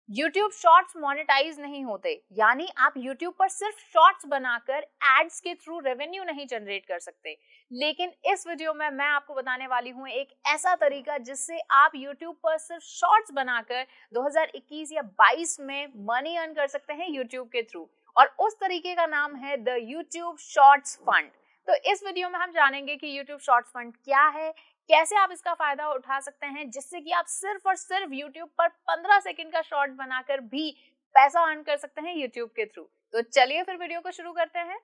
YouTube shorts monetise नहीं होते, यानी आप YouTube पर सिर्फ शॉर्ट्स बनाकर एड्स के थ्रू रेवेन्यू नहीं जनरेट कर सकते। लेकिन इस वीडियो में मैं आपको बताने वाली हूँ एक ऐसा तरीका जिससे आप YouTube पर सिर्फ शॉर्ट्स बनाकर 2021 या 22 में मनी अर्न कर सकते हैं YouTube के थ्रू। और उस तरीके का नाम है द YouTube शॉर्ट्स फंड। तो इस वीडियो में हम जानेंगे कि YouTube शॉर्ट्स फंड क्या है, कैसे आप इसका फायदा उठा सकते हैं, जिससे कि आप सिर्फ और सिर्फ YouTube पर 15 सेकंड का शॉर्ट बनाकर भी पैसा अर्न कर सकते हैं YouTube के थ्रू। तो चलिए फिर वीडियो को शुरू करते हैं।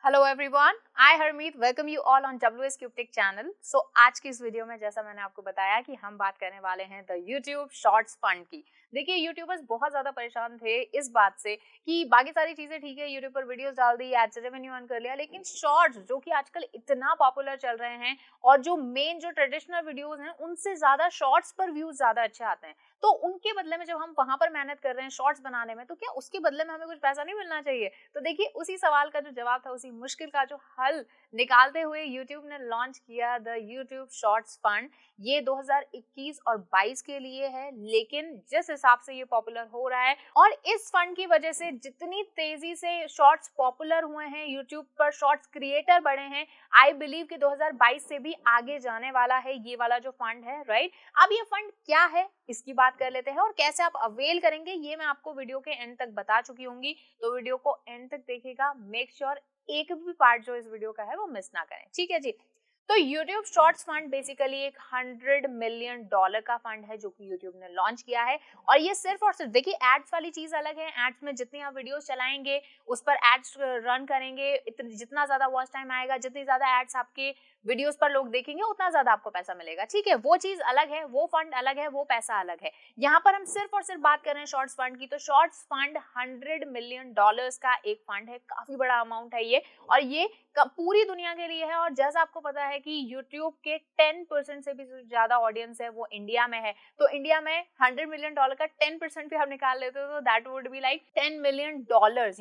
Hello everyone, I Harmeet welcome you all on WS Cube Tech channel. सो आज की इस वीडियो में जैसा मैंने आपको बताया कि हम बात करने वाले हैं द YouTube शॉर्ट्स फंड की। देखिए, यूट्यूबर्स बहुत ज्यादा परेशान थे इस बात से कि बाकी सारी चीजें ठीक है, यूट्यूब पर वीडियोस डाल दी, एड से रेवेन्यू अर्न कर लिया, लेकिन शॉर्ट्स जो कि आजकल इतना पॉपुलर चल रहे हैं और जो मेन जो ट्रेडिशनल वीडियोस हैं उनसे ज्यादा शॉर्ट्स पर व्यूज ज्यादा अच्छे आते हैं। तो उनके बदले में जब हम वहां पर मेहनत कर रहे हैं शॉर्ट्स बनाने में, तो क्या उसके बदले में हमें कुछ पैसा नहीं मिलना चाहिए? तो देखिए, उसी सवाल का जो जवाब था, उसी मुश्किल का जो हल निकालते हुए YouTube ने लॉन्च किया द YouTube शॉर्ट्स फंड। ये 2021 और 22 के लिए है, लेकिन जिस हिसाब से ये पॉपुलर हो रहा है और इस फंड की वजह से जितनी तेजी से शॉर्ट्स पॉपुलर हुए हैं, YouTube पर शॉर्ट्स क्रिएटर बढ़े हैं, आई बिलीव कि 2022 से भी आगे जाने वाला है ये वाला जो फंड है, राइट? अब ये फंड क्या है, इसकी बात कर लेते हैं और कैसे आप अवेल करेंगे ये मैं आपको वीडियो के एंड तक बता चुकी होंगी। तो वीडियो को एंड तक देखिएगा, मेक श्योर एक भी पार्ट जो इस वीडियो का है वो मिस ना करें, ठीक है जी? तो YouTube शॉर्ट्स फंड बेसिकली एक $100 मिलियन का फंड है जो कि YouTube ने लॉन्च किया है। और ये सिर्फ और सिर्फ, देखिए, एड्स वाली चीज अलग है। एड्स में जितनी आप वीडियोस चलाएंगे, उस पर एड्स रन करेंगे, जितना ज्यादा वॉच टाइम आएगा, जितनी ज्यादा एड्स आपके वीडियोस पर लोग देखेंगे, उतना ज्यादा आपको पैसा मिलेगा, ठीक है? वो चीज अलग है, वो फंड अलग है, वो पैसा अलग है। यहाँ पर हम सिर्फ और सिर्फ बात कर रहे हैं शॉर्ट्स फंड की। तो शॉर्ट्स फंड $100 मिलियन का एक फंड है, काफी बड़ा अमाउंट है ये, और ये पूरी दुनिया के लिए है। और जैसा आपको पता है कि YouTube के 10% से भी ज्यादा ऑडियंस है वो इंडिया में है। तो इंडिया में $100 मिलियन का 10% भी हम निकाल लेते हो तो that would be like $10 million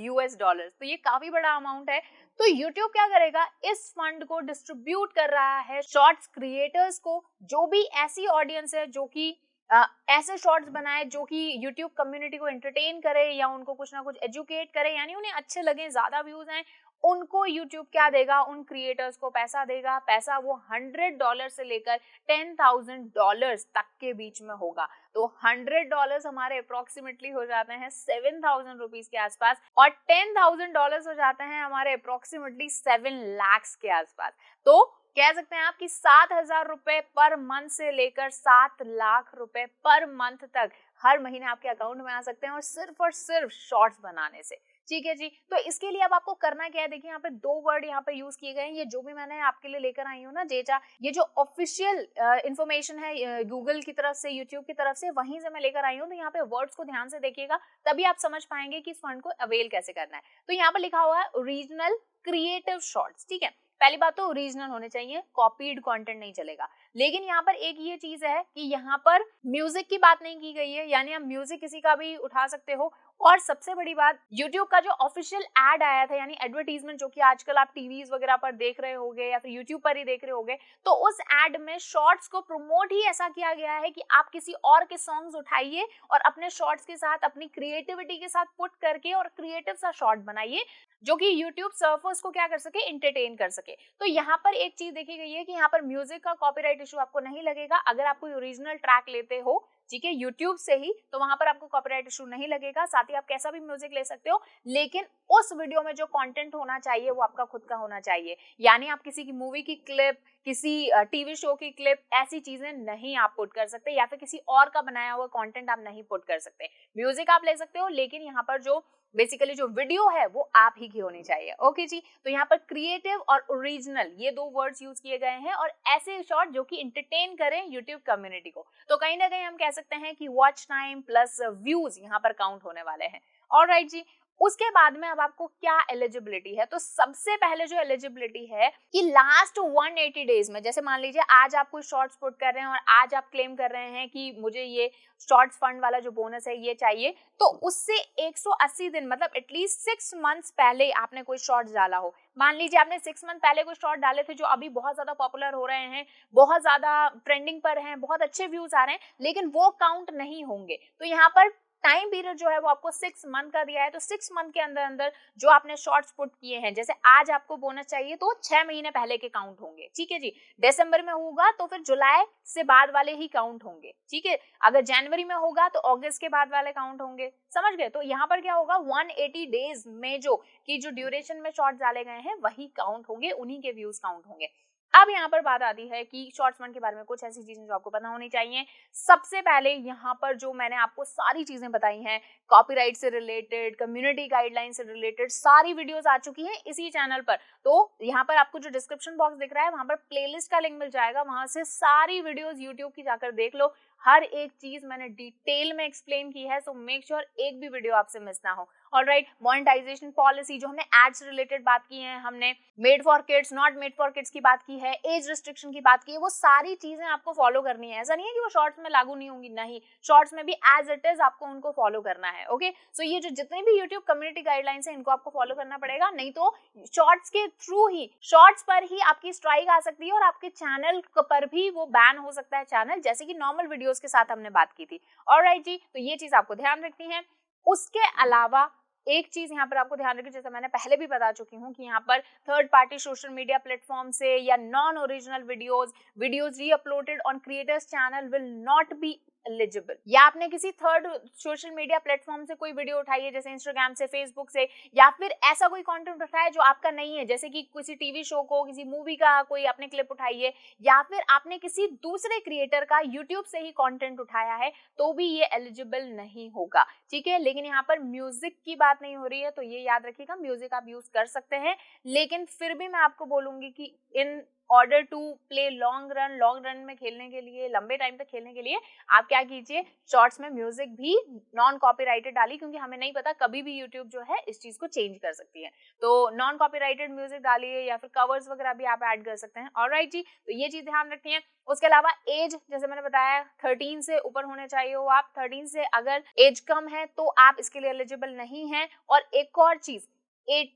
US dollars. तो ये काफी बड़ा अमाउंट है। तो YouTube क्या करेगा, इस फंड को डिस्ट्रीब्यूट कर रहा है शॉर्ट्स क्रिएटर्स को, जो भी ऐसी ऑडियंस है जो कि ऐसे शॉर्ट्स बनाए जो कि YouTube कम्युनिटी को एंटरटेन करे या उनको कुछ ना कुछ एजुकेट करे, यानी उन्हें अच्छे लगे, ज्यादा व्यूज हैं, उनको YouTube क्या देगा, उन क्रिएटर्स को पैसा देगा। पैसा वो $100 से लेकर $10,000 तक के बीच में होगा। तो $100 हमारे अप्रोक्सीमेटली हो जाते हैं 7,000 रुपीज के आसपास, और $10,000 हो जाते हैं हमारे अप्रोक्सीमेटली 7 लाख के आसपास। तो कह सकते हैं आप कि 7,000 रुपए पर मंथ से लेकर 7 लाख रुपए पर मंथ तक हर महीने आपके अकाउंट में आ सकते हैं, और सिर्फ शॉर्ट्स बनाने से, ठीक है जी? तो इसके लिए अब आपको करना क्या है, देखिए यहाँ पे 2 वर्ड यहाँ पे यूज किए गए हैं। ये जो भी मैंने आपके लिए लेकर आई हूँ ना डेटा, ये जो ऑफिशियल इंफॉर्मेशन है गूगल की तरफ से, यूट्यूब की तरफ से, वहीं से मैं लेकर आई हूँ। तो यहाँ पे वर्ड्स को ध्यान से देखिएगा, तभी आप समझ पाएंगे कि इस फंड को अवेल कैसे करना है। तो यहाँ पर लिखा हुआ है ओरिजिनल क्रिएटिव शॉर्ट्स, ठीक है? पहली बात तो ओरिजिनल होने चाहिए, कॉपीड कंटेंट नहीं चलेगा। लेकिन यहाँ पर एक ये चीज है कि यहाँ पर म्यूजिक की बात नहीं की गई है, यानी आप म्यूजिक किसी का भी उठा सकते हो। और सबसे बड़ी बात, YouTube का जो ऑफिशियल एड आया था, यानी एडवर्टीजमेंट, जो कि आजकल आप टीवीज वगैरह पर देख रहे होगे या फिर YouTube पर ही देख रहे होगे, तो उस एड में शॉर्ट्स को प्रमोट ही ऐसा किया गया है कि आप किसी और के सॉन्ग्स उठाइए और अपने शॉर्ट्स के साथ, अपनी क्रिएटिविटी के साथ पुट करके और क्रिएटिव सा शॉर्ट बनाइए जो कि YouTube सर्फर्स को क्या कर सके, एंटरटेन कर सके। तो यहाँ पर एक चीज देखी गई है कि यहाँ पर म्यूजिक का कॉपीराइट इशू आपको नहीं लगेगा। अगर आप कोई ओरिजिनल ट्रैक लेते हो, ठीक है, YouTube से ही, तो वहां पर आपको कॉपीराइट इशू नहीं लगेगा। साथ ही आप कैसा भी म्यूजिक ले सकते हो, लेकिन उस वीडियो में जो कंटेंट होना चाहिए वो आपका खुद का होना चाहिए। यानी आप किसी की मूवी की क्लिप, किसी टीवी शो की क्लिप, ऐसी चीजें नहीं आप पुट कर सकते, या फिर किसी और का बनाया हुआ कंटेंट आप नहीं पुट कर सकते। म्यूजिक आप ले सकते हो, लेकिन यहाँ पर जो बेसिकली जो वीडियो है वो आप ही की होनी चाहिए। ओके जी? तो यहाँ पर क्रिएटिव और ओरिजिनल, ये 2 वर्ड्स यूज किए गए हैं, और ऐसे शॉर्ट जो कि एंटरटेन करें YouTube कम्युनिटी को। तो कहीं ना कहीं हम कह सकते हैं कि वॉच टाइम प्लस व्यूज यहाँ पर काउंट होने वाले हैं। ऑलराइट जी, उसके बाद में अब आपको क्या एलिजिबिलिटी है, तो सबसे पहले जो एलिजिबिलिटी है कि लास्ट 180 डेज में, जैसे मान लीजिए आज आप कोई शॉर्ट्स पुट कर रहे हैं और आज आप क्लेम कर रहे हैं कि मुझे ये शॉर्ट्स फंड वाला जो बोनस है ये चाहिए, तो उससे 180 दिन मतलब एटलीस्ट 6 मंथ्स पहले आपने कोई शॉर्ट्स डाला हो। मान लीजिए आपने 6 मंथ पहले कोई शॉर्ट डाले थे जो अभी बहुत ज्यादा पॉपुलर हो रहे हैं, बहुत ज्यादा ट्रेंडिंग पर हैं, बहुत अच्छे व्यूज आ रहे हैं, लेकिन वो काउंट नहीं होंगे। तो यहाँ पर टाइम पीरियड जो है वो आपको 6 मंथ का दिया है, तो 6 मंथ के अंदर अंदर जो आपने शॉर्ट्स पुट किए हैं, जैसे आज आपको बोनस चाहिए तो 6 महीने पहले के काउंट होंगे, ठीक है जी। दिसंबर में होगा तो फिर जुलाई से बाद वाले ही काउंट होंगे, ठीक है। अगर जनवरी में होगा तो अगस्त के बाद वाले काउंट होंगे, समझ गए। तो यहाँ पर क्या होगा, 180 डेज में जो ड्यूरेशन में शॉर्ट्स डाले गए हैं वही काउंट होंगे, उन्हीं के व्यूज काउंट होंगे। अब यहाँ पर बात आती है कि शॉर्ट्स फंड के बारे में कुछ ऐसी चीजें जो आपको पता होनी चाहिए। सबसे पहले यहाँ पर जो मैंने आपको सारी चीजें बताई हैं, कॉपीराइट से रिलेटेड, कम्युनिटी गाइडलाइन से रिलेटेड सारी वीडियोस आ चुकी हैं इसी चैनल पर। तो यहाँ पर आपको जो डिस्क्रिप्शन बॉक्स दिख रहा है वहां पर प्लेलिस्ट का लिंक मिल जाएगा, वहां से सारी वीडियोस यूट्यूब की जाकर देख लो। हर एक चीज मैंने डिटेल में एक्सप्लेन की है, सो मेक श्योर एक भी वीडियो आपसे मिस ना हो। ऑलराइट, मोनेटाइजेशन पॉलिसी जो हमने एड्स रिलेटेड बात की है, हमने made for kids not made for kids की बात की है, एज रिस्ट्रिक्शन की बात की है, वो सारी चीजें आपको फॉलो करनी है। ऐसा नहीं है कि वो शॉर्ट्स में लागू नहीं होंगी, नहीं, शॉर्ट्स में भी एज इट इज आपको उनको फॉलो करना है। ओके, सो ये जो जितने भी यूट्यूब कम्युनिटी गाइडलाइंस है इनको आपको फॉलो करना पड़ेगा, नहीं तो शॉर्ट्स के थ्रू ही, शॉर्ट्स पर ही आपकी स्ट्राइक आ सकती है और आपके चैनल पर भी वो बैन हो सकता है चैनल, जैसे कि नॉर्मल वीडियोस के साथ हमने बात की थी। ऑलराइट जी, तो ये चीज आपको ध्यान रखनी है। उसके अलावा एक चीज यहाँ पर आपको ध्यान रखिए, जैसे मैंने पहले भी बता चुकी हूँ कि यहाँ पर third party social media platform से या non original videos re-uploaded on creators channel will not be eligible. या आपने किसी थर्ड सोशल मीडिया प्लेटफॉर्म से कोई वीडियो उठाई है, जैसे इंस्टाग्राम से, फेसबुक से, या फिर ऐसा कोई कंटेंट उठाया जो आपका नहीं है, जैसे कि किसी टीवी शो को, किसी मूवी का कोई आपने क्लिप उठाई है, या फिर आपने किसी दूसरे क्रिएटर का यूट्यूब से ही कंटेंट उठाया है, तो भी ये एलिजिबल नहीं होगा, ठीक है। लेकिन यहाँ पर म्यूजिक की बात नहीं हो रही है, तो ये याद रखिएगा, म्यूजिक आप यूज कर सकते हैं, लेकिन फिर भी मैं आपको बोलूंगी कि in order to play long run में खेलने के लिए, लंबे टाइम तक खेलने के लिए आप क्या कीजिए, शॉर्ट्स में म्यूजिक भी नॉन कॉपीराइटेड डालिए, क्योंकि हमें नहीं पता कभी भी यूट्यूब जो है इस चीज को चेंज कर सकती है। तो नॉन कॉपीराइटेड म्यूजिक डालिए या फिर कवर्स वगैरह भी आप ऐड कर सकते हैं। ऑलराइट जी, तो ये चीज ध्यान रखिए। उसके अलावा एज, जैसे मैंने बताया 13 से ऊपर होने चाहिए हो आप, 13 से अगर एज कम है तो आप इसके लिए एलिजिबल नहीं है। और एक और चीज,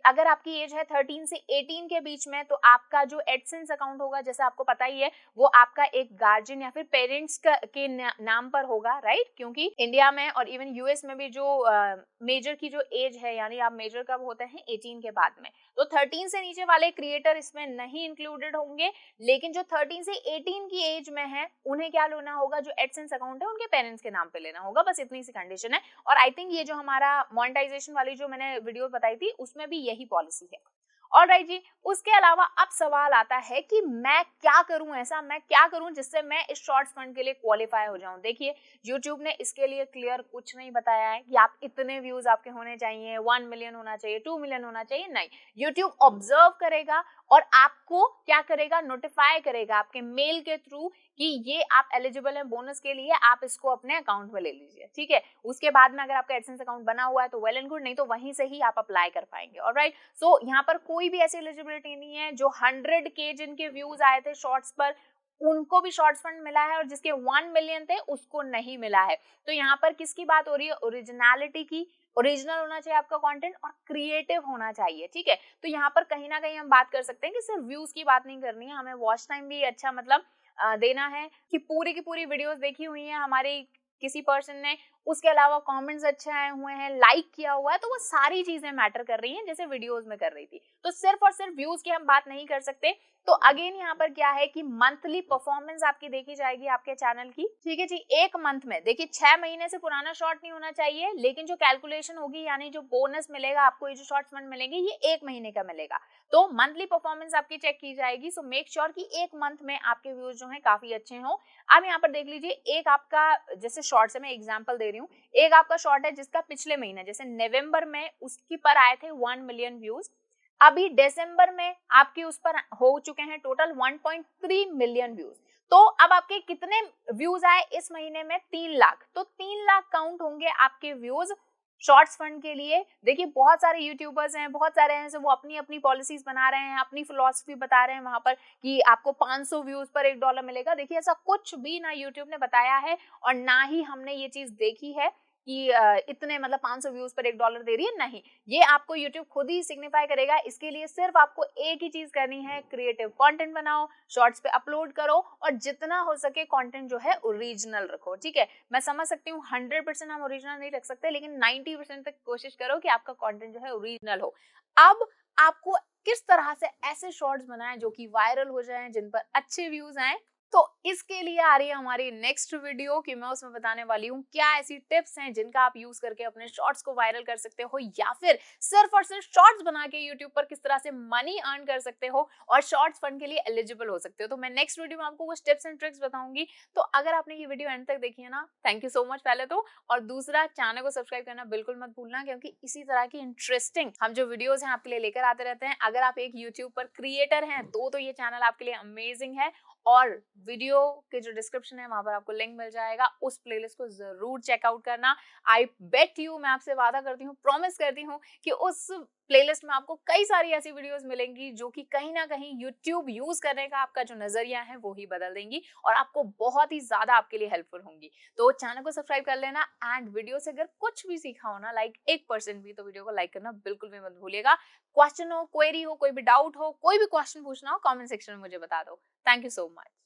अगर आपकी एज है 13 से 18 के बीच में, तो आपका जो एडसेंस अकाउंट होगा, जैसे आपको पता ही है, वो आपका एक गार्जियन या फिर पेरेंट्स के नाम पर होगा, राइट। क्योंकि इंडिया में और इवन यूएस में भी जो मेजर की जो एज है, यानी आप मेजर कब होते हैं, 18 के बाद में, तो 13 से नीचे वाले क्रिएटर इसमें नहीं इंक्लूडेड होंगे। लेकिन जो 13 से 18 की एज में है उन्हें क्या लेना होगा, जो एडसेंस अकाउंट है उनके पेरेंट्स के नाम पे लेना होगा, बस इतनी सी कंडीशन है। और आई थिंक ये जो हमारा मोनेटाइजेशन वाली जो मैंने वीडियो बताई थी उसमें भी यही पॉलिसी है। ऑलराइट जी, उसके अलावा अब सवाल आता है कि मैं क्या करूं, ऐसा मैं क्या करूं जिससे मैं इस शॉर्ट्स फंड के लिए क्वालिफाई हो जाऊं। देखिए, YouTube ने इसके लिए क्लियर कुछ नहीं बताया है कि आप इतने व्यूज आपके होने चाहिए, 1 मिलियन होना चाहिए, 2 मिलियन होना चाहिए, नहीं। YouTube ऑब्जर्व करेगा और आपको क्या करेगा, नोटिफाई करेगा आपके मेल के थ्रू कि ये आप एलिजिबल हैं बोनस के लिए, आप इसको अपने अकाउंट में ले लीजिए, ठीक है। उसके बाद में अगर आपका एडसेंस अकाउंट बना हुआ है तो वेल एंड गुड, नहीं तो वहीं से ही आप अप्लाई कर पाएंगे। ऑलराइट, सो यहाँ पर कोई भी ऐसी एलिजिबिलिटी नहीं है। जो 100K जिनके व्यूज आए थे शॉर्ट्स पर, उनको भी शॉर्ट्स फंड मिला है, और जिसके 1 मिलियन थे उसको नहीं मिला है। तो यहाँ पर किसकी बात हो रही है, ओरिजिनलिटी की। ओरिजिनल होना चाहिए आपका कंटेंट और क्रिएटिव होना चाहिए, ठीक है। तो यहाँ पर कहीं ना कहीं हम बात कर सकते हैं कि सिर्फ व्यूज की बात नहीं करनी है, हमें वॉच टाइम भी अच्छा मतलब देना है कि पूरी की पूरी वीडियोस देखी हुई है हमारी किसी पर्सन ने, उसके अलावा कमेंट्स अच्छे आए हुए हैं, लाइक किया हुआ है, तो वो सारी चीजें मैटर कर रही हैं जैसे वीडियोस में कर रही थी। तो सिर्फ और सिर्फ व्यूज की हम बात नहीं कर सकते। तो अगेन यहाँ पर क्या है कि मंथली परफॉर्मेंस आपकी देखी जाएगी आपके चैनल की, ठीक है जी। एक मंथ में देखिए 6 महीने से पुराना शॉर्ट नहीं होना चाहिए, लेकिन जो कैलकुलेशन होगी, यानी जो बोनस मिलेगा आपको, ये जो शॉर्ट्स फंड मिलेंगे, ये 1 महीने का मिलेगा। तो मंथली परफॉर्मेंस आपकी चेक की जाएगी। सो मेक श्योर कि एक मंथ में आपके व्यूज जो है काफी अच्छे हों। अब यहाँ पर देख लीजिए, एक आपका जैसे शॉर्ट से मैं एग्जाम्पल दे रही हूँ, एक आपका शॉर्ट है जिसका पिछले महीने जैसे नवंबर में उसकी पर आए थे 1 मिलियन व्यूज, अभी दिसंबर में आपके उस पर हो चुके हैं टोटल 1.3 मिलियन व्यूज। तो अब आपके कितने व्यूज आए इस महीने में, 3 लाख। तो 3 लाख काउंट होंगे आपके व्यूज शॉर्ट्स फंड के लिए देखिए बहुत सारे यूट्यूबर्स हैं, बहुत सारे हैं वो अपनी अपनी पॉलिसीज बना रहे हैं, अपनी फिलॉसफी बता रहे हैं वहां पर कि आपको 500 व्यूज पर $1 मिलेगा। देखिए ऐसा कुछ भी ना यूट्यूब ने बताया है और ना ही हमने ये चीज देखी है कि इतने मतलब 500 व्यूज पर $1 दे रही है, नहीं। ये आपको YouTube खुद ही सिग्निफाई करेगा। इसके लिए सिर्फ आपको एक ही चीज करनी है, क्रिएटिव कंटेंट बनाओ, शॉर्ट्स पे अपलोड करो और जितना हो सके कंटेंट जो है ओरिजिनल रखो, ठीक है। मैं समझ सकती हूँ 100% हम ओरिजिनल नहीं रख सकते, लेकिन 90% तक कोशिश करो कि आपका कंटेंट जो है ओरिजिनल हो। अब आपको किस तरह से ऐसे शॉर्ट्स बनाएं जो कि वायरल हो जाएं, जिन पर अच्छे व्यूज आए, तो इसके लिए आ रही है हमारी नेक्स्ट वीडियो कि मैं उसमें बताने वाली हूँ क्या ऐसी टिप्स हैं जिनका आप यूज करके अपने शॉर्ट्स को वायरल कर सकते हो, या फिर सिर्फ और सिर्फ शॉर्ट्स बना के यूट्यूब पर किस तरह से मनी अर्न कर सकते हो और शॉर्ट्स फंड के लिए एलिजिबल हो सकते हो। तो मैं नेक्स्ट वीडियो में आपको कुछ टिप्स एंड ट्रिक्स बताऊंगी। तो अगर आपने ये वीडियो एंड तक देखी है ना, थैंक यू सो मच पहले तो, और दूसरा चैनल को सब्सक्राइब करना बिल्कुल मत भूलना, क्योंकि इसी तरह की इंटरेस्टिंग हम जो वीडियोस हैं आपके लिए लेकर आते रहते हैं। अगर आप एक यूट्यूब पर क्रिएटर हैं तो ये चैनल आपके लिए अमेजिंग है, और वीडियो के जो डिस्क्रिप्शन है वहां पर आपको लिंक मिल जाएगा, उस प्लेलिस्ट को जरूर चेकआउट करना। आई बेट यू, मैं आपसे वादा करती हूँ, प्रॉमिस करती हूँ कि उस प्लेलिस्ट में आपको कई सारी ऐसी वीडियोस मिलेंगी जो कि कहीं ना कहीं यूट्यूब यूज करने का आपका जो नजरिया है वो ही बदल देंगी और आपको बहुत ही ज्यादा आपके लिए हेल्पफुल होंगी। तो चैनल को सब्सक्राइब कर लेना एंड वीडियो से अगर कुछ भी सीखा हो ना, लाइक 1% भी, तो वीडियो को लाइक करना बिल्कुल भी मत भूलिएगा। क्वेश्चन हो, क्वेरी हो, कोई भी डाउट हो, कोई भी क्वेश्चन पूछना हो, कमेंट सेक्शन में मुझे बता दो। Thank you so much.